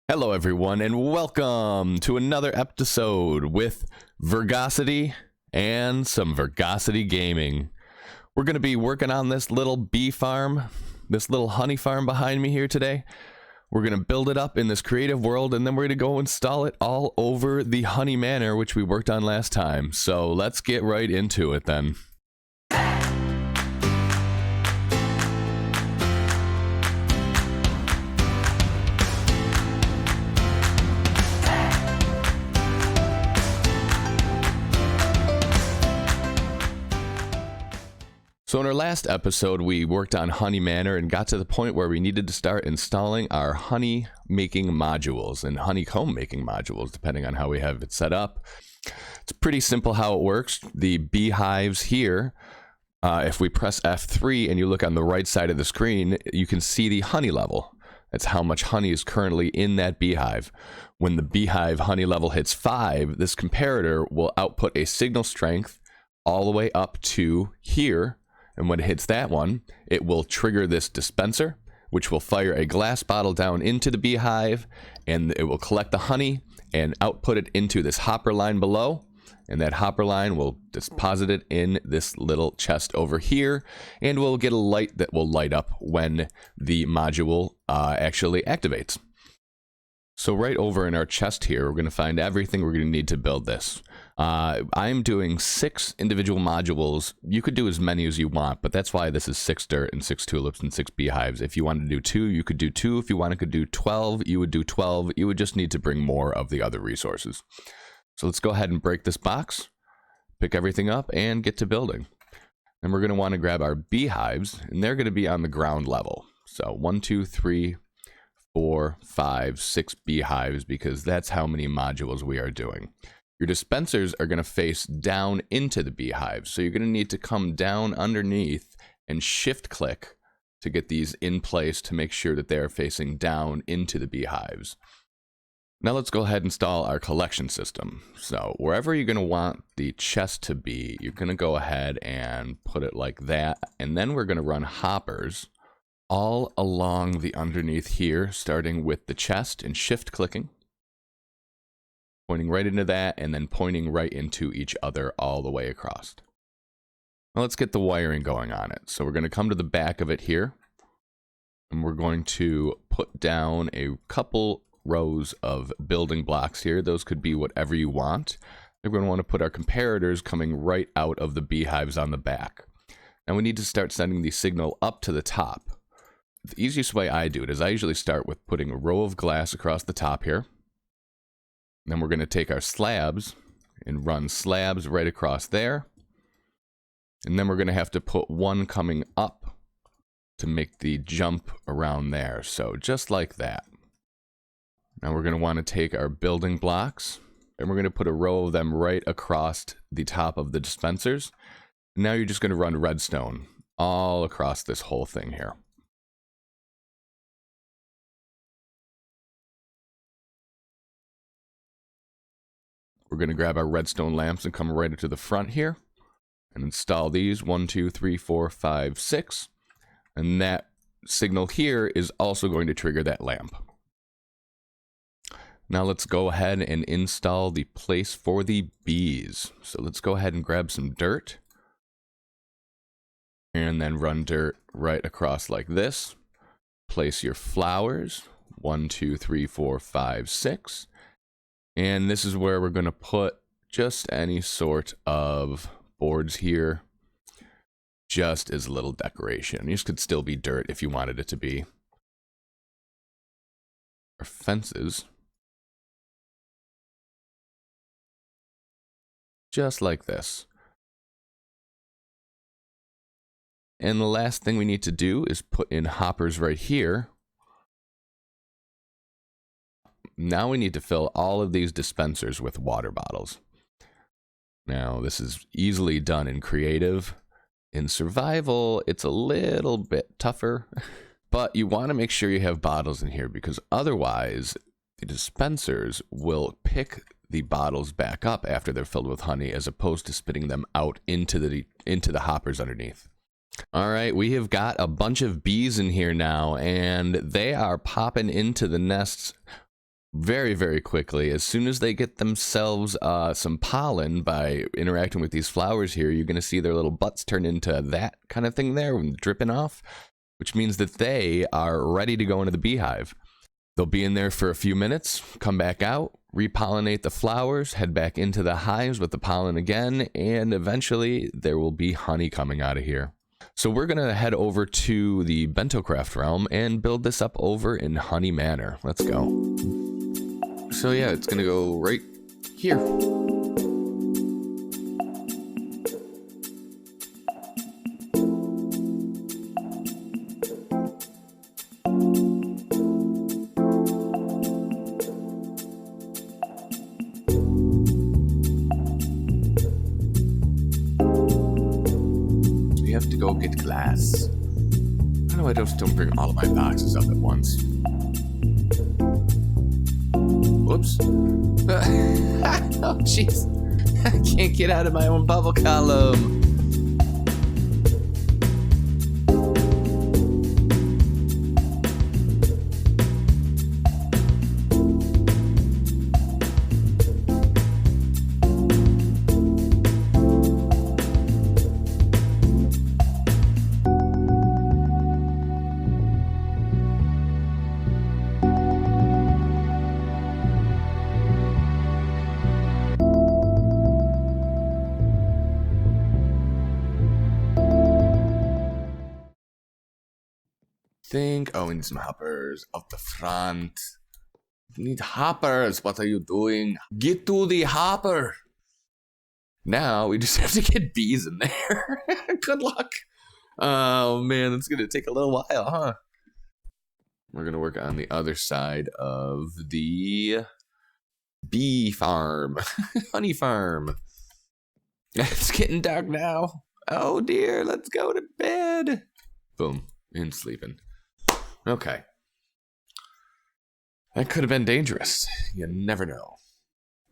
Hello everyone and welcome to another episode with Virgocity and some Virgocity gaming. We're going to be working on this little bee farm, this little honey farm behind me here today. We're going to build it up in this creative world and then we're going to go install it all over the honey manor, which we worked on last time. So let's get right into it then. So in our last episode, we worked on Honey Manor and got to the point where we needed to start installing our honey making modules and honeycomb making modules, depending on how we have it set up. It's pretty simple how it works. The beehives here, if we press F3 and you look on the right side of the screen, you can see the honey level. That's how much honey is currently in that beehive. When the beehive honey level hits 5, this comparator will output a signal strength all the way up to here. And when it hits that one, it will trigger this dispenser, which will fire a glass bottle down into the beehive, and it will collect the honey and output it into this hopper line below. And that hopper line will deposit it in this little chest over here, and we'll get a light that will light up when the module actually activates. So right over in our chest here, we're going to find everything we're going to need to build this. I'm doing 6 individual modules. You could do as many as you want, but that's why this is 6 dirt and 6 tulips and 6 beehives. If you wanted to do 2, you could do 2. If you wanted to do 12, you would do 12. You would just need to bring more of the other resources. So let's go ahead and break this box, pick everything up, and get to building. And we're going to want to grab our beehives, and they're going to be on the ground level. So 1, 2, 3, 4, 5, 6 beehives, because that's how many modules we are doing. Your dispensers are going to face down into the beehives, so you're going to need to come down underneath and shift click to get these in place to make sure that they are facing down into the beehives. Now let's go ahead and install our collection system. So wherever you're going to want the chest to be, you're going to go ahead and put it like that, and then we're going to run hoppers all along the underneath here, starting with the chest and shift clicking, pointing right into that, and then pointing right into each other all the way across. Now let's get the wiring going on it. So we're going to come to the back of it here, and we're going to put down a couple rows of building blocks here. Those could be whatever you want. We're going to want to put our comparators coming right out of the beehives on the back. Now we need to start sending the signal up to the top. The easiest way I do it is I usually start with putting a row of glass across the top here. Then we're going to take our slabs and run slabs right across there. And then we're going to have to put one coming up to make the jump around there. So just like that. Now we're going to want to take our building blocks and we're going to put a row of them right across the top of the dispensers. Now you're just going to run redstone all across this whole thing here. We're going to grab our redstone lamps and come right into the front here and install these 1, 2, 3, 4, 5, 6. And that signal here is also going to trigger that lamp. Now let's go ahead and install the place for the bees. So let's go ahead and grab some dirt and then run dirt right across like this. Place your flowers 1, 2, 3, 4, 5, 6. And this is where we're going to put just any sort of boards here, just as a little decoration. These could still be dirt if you wanted it to be. Our fences, just like this. And the last thing we need to do is put in hoppers right here. Now we need to fill all of these dispensers with water bottles. Now this is easily done in creative. In survival, it's a little bit tougher, but you want to make sure you have bottles in here because otherwise the dispensers will pick the bottles back up after they're filled with honey as opposed to spitting them out into the hoppers underneath. All right, we have got a bunch of bees in here now, and they are popping into the nests very, very quickly. As soon as they get themselves some pollen by interacting with these flowers here, you're going to see their little butts turn into that kind of thing there, dripping off, which means that they are ready to go into the beehive. They'll be in there for a few minutes, come back out, repollinate the flowers, head back into the hives with the pollen again, and eventually there will be honey coming out of here. So we're going to head over to the Bentocraft realm and build this up over in Honey Manor. Let's go. So yeah, it's going to go right here. Have to go get glass. How do I just don't bring all of my boxes up at once? Whoops. Oh, jeez. I can't get out of my own bubble column. Oh, we need some hoppers up the front. We need hoppers. What are you doing? Get to the hopper. Now we just have to get bees in there. Good luck. Oh man, it's gonna take a little while, huh? We're gonna work on the other side of the bee farm, honey farm. It's getting dark now. Oh dear, let's go to bed. Boom, and sleeping. Okay. That could have been dangerous. You never know.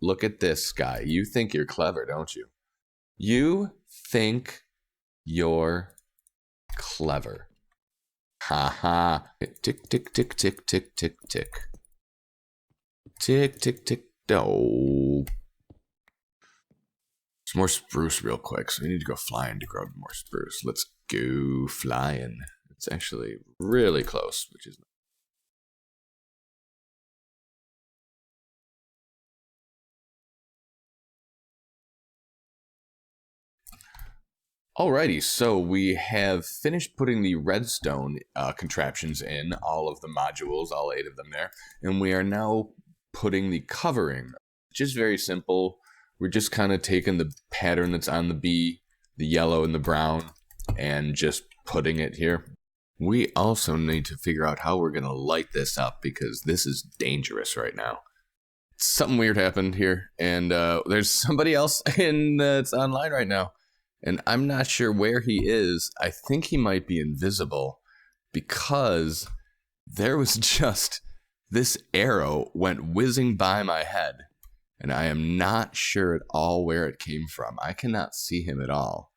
Look at this guy. You think you're clever, don't you? You think you're clever. Ha ha. Tick, tick, tick, tick, tick, tick, tick. Tick, tick, tick. Oh. Some more spruce real quick. So we need to go flying to grow more spruce. Let's go flying. It's actually really close, which is... Alrighty, so we have finished putting the redstone contraptions in, all of the modules, all 8 of them there, and we are now putting the covering, which is very simple. We're just kind of taking the pattern that's on the bee, the yellow and the brown, and just putting it here. We also need to figure out how we're going to light this up, because this is dangerous right now. Something weird happened here, and there's somebody else that's online right now. And I'm not sure where he is. I think he might be invisible, because there was just this arrow went whizzing by my head. And I am not sure at all where it came from. I cannot see him at all.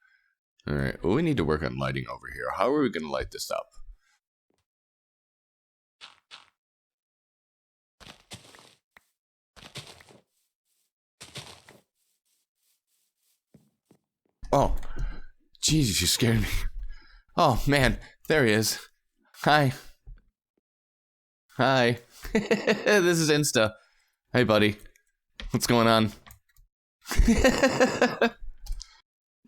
All right, well, we need to work on lighting over here. How are we going to light this up? Oh, Jesus, you scared me. Oh, man, there he is. Hi. Hi. This is Insta. Hey, buddy. What's going on?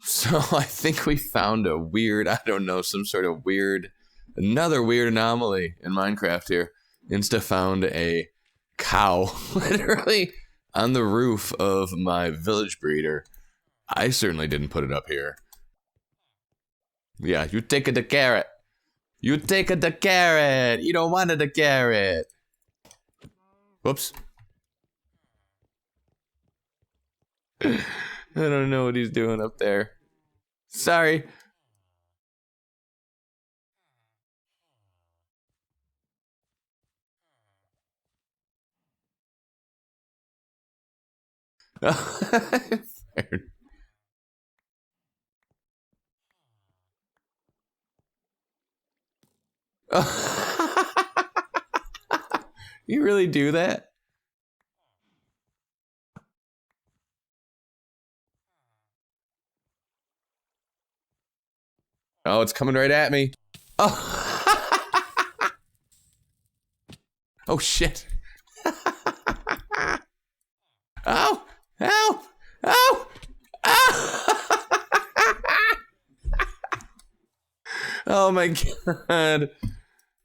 So I think we found a weird, I don't know, some sort of weird, another weird anomaly in Minecraft here. Insta found a cow literally on the roof of my village breeder. I certainly didn't put it up here. Yeah, you take the carrot. You take the carrot. You don't want the carrot. Whoops. I don't know what he's doing up there. Sorry. You really do that? Oh, it's coming right at me. Oh, oh shit. Oh, help, help. Oh my god.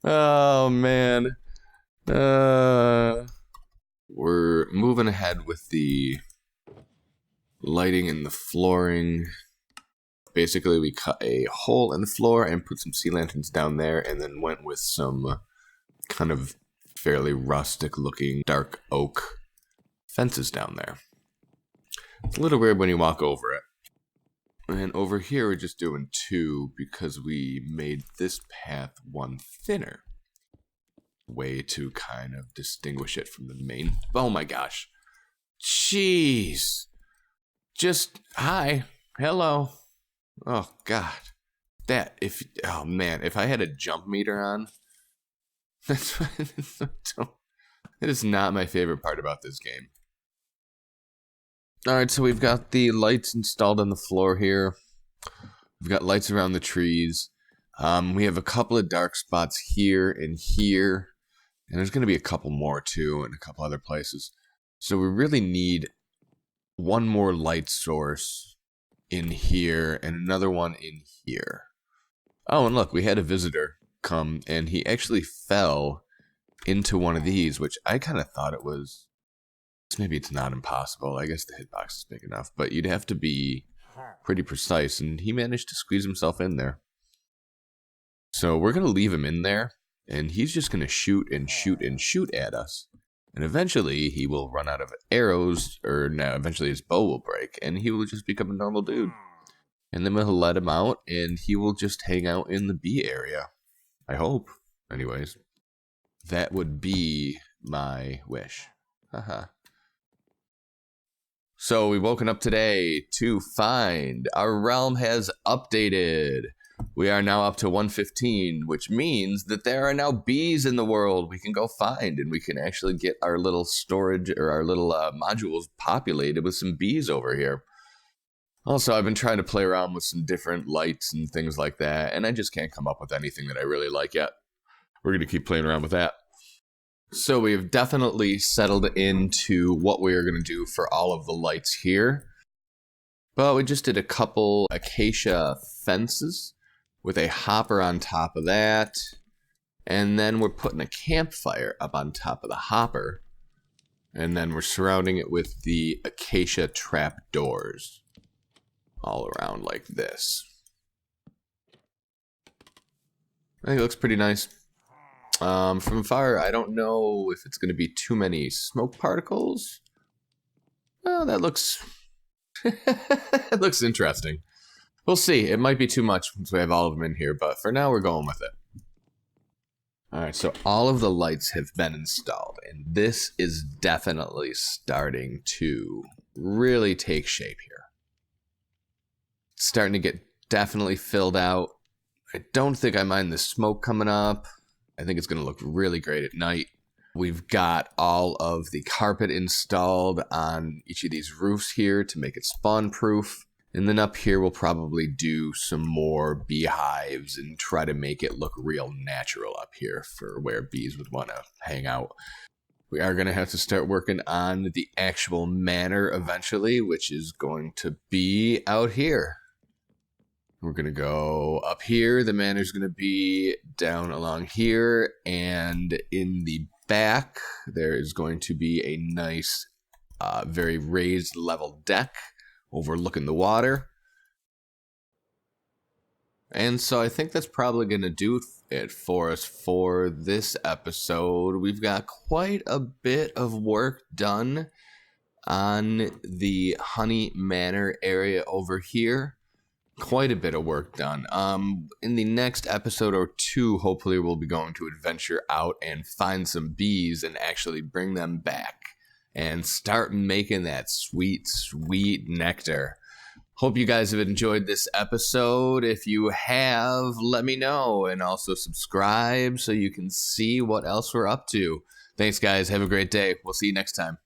Oh man. We're moving ahead with the lighting and the flooring. Basically, we cut a hole in the floor and put some sea lanterns down there, and then went with some kind of fairly rustic looking dark oak fences down there. It's a little weird when you walk over it. And over here, we're just doing 2 because we made this path 1 thinner. Way to kind of distinguish it from the main. Oh my gosh. Jeez. Just, hi. Hello. Oh god. Oh man, if I had a jump meter on, that is not my favorite part about this game. Alright, so we've got the lights installed on the floor here. We've got lights around the trees. We have a couple of dark spots here and here. And there's going to be a couple more too in a couple other places. So we really need one more light source in here and another one in here. Oh, and look, we had a visitor come and he actually fell into one of these, which I kind of thought it was... Maybe it's not impossible. I guess the hitbox is big enough, but you'd have to be pretty precise, and he managed to squeeze himself in there. So we're going to leave him in there, and he's just going to shoot and shoot and shoot at us. And eventually, he will run out of arrows, or no, eventually his bow will break, and he will just become a normal dude. And then we'll let him out, and he will just hang out in the bee area. I hope. Anyways, that would be my wish. Haha. So we've woken up today to find our realm has updated. We are now up to 115, which means that there are now bees in the world we can go find, and we can actually get our little storage or our little modules populated with some bees over here. Also, I've been trying to play around with some different lights and things like that, and I just can't come up with anything that I really like yet. We're going to keep playing around with that. So we have definitely settled into what we are going to do for all of the lights here. But we just did a couple acacia fences with a hopper on top of that. And then we're putting a campfire up on top of the hopper. And then we're surrounding it with the acacia trap doors all around like this. I think it looks pretty nice. From afar, I don't know if it's going to be too many smoke particles. Well, that looks... it looks interesting. We'll see. It might be too much once we have all of them in here, but for now, we're going with it. Alright, so all of the lights have been installed, and this is definitely starting to really take shape here. It's starting to get definitely filled out. I don't think I mind the smoke coming up. I think it's going to look really great at night. We've got all of the carpet installed on each of these roofs here to make it spawn proof. And then up here, we'll probably do some more beehives and try to make it look real natural up here for where bees would want to hang out. We are going to have to start working on the actual manor eventually, which is going to be out here. We're going to go up here. The manor's going to be down along here. And in the back, there is going to be a nice, very raised level deck overlooking the water. And so I think that's probably going to do it for us for this episode. We've got quite a bit of work done on the Honey Manor area over here. Quite a bit of work done. In the next episode or two, hopefully we'll be going to adventure out and find some bees and actually bring them back and start making that sweet, sweet nectar. Hope you guys have enjoyed this episode. If you have, let me know, and also subscribe so you can see what else we're up to. Thanks, guys. Have a great day. We'll see you next time.